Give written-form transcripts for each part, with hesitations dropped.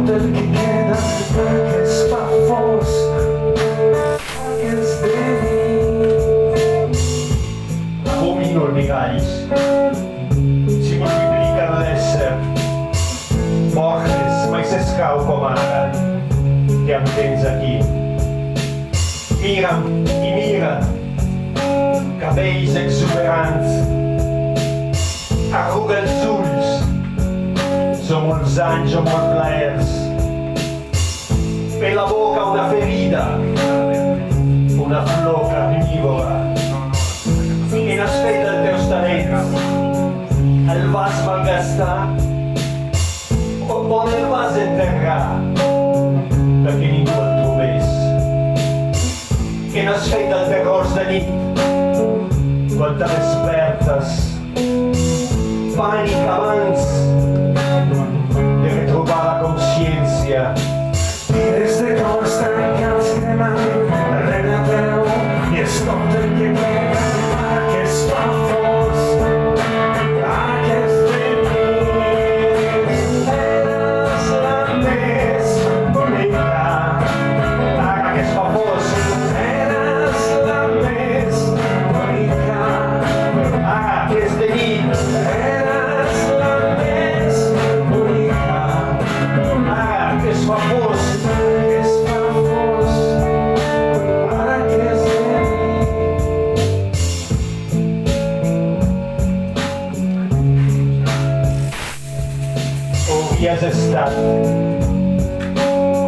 tot el que queda perquè es fa fosc, perquè és de nit. Abomino els miralls, si multipliquen l'ésser. Borges mai s'escau com ara, que em tens aquí. Mira'm i mira't, cabells exuberants, Arrugues els ulls, som molts anys o molts plaers. Per la boca una ferida, una flor carnívora. Què n'has fet dels teus talents? El vas malgastar? On el vas enterrar? Perquè ningú el trobés. Què n'has fet dels terrors de nit? Quan te despertes, pànic abans de retrobar la consciència. Pires de cors trencats cremen darrere teu i és tot el que queda perquè es fa fosc, perquè és de nit. Eres la més bonica, Ara que es fa fosc, eres la més bonica, ara que és de nit, eres la més bonica, ara que es fa fosc. que es fa fosc, ara que és de nit. Hauries estat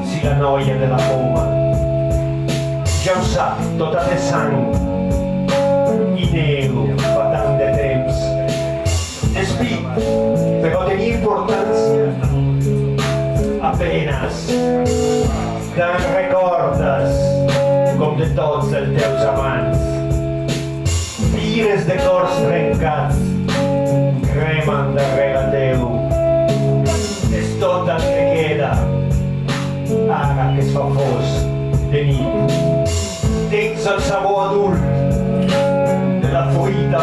si la noia de la poma ja ho sap, tota de sang i nego fa tant de temps. Espit, però tenia importància apenas. Te'n recordes com de tots els teus amants. Pires de cors trencats cremen darrere teu. És tot el que queda, ara que es fa fosc de nit. Tens el sabor adult de la fruita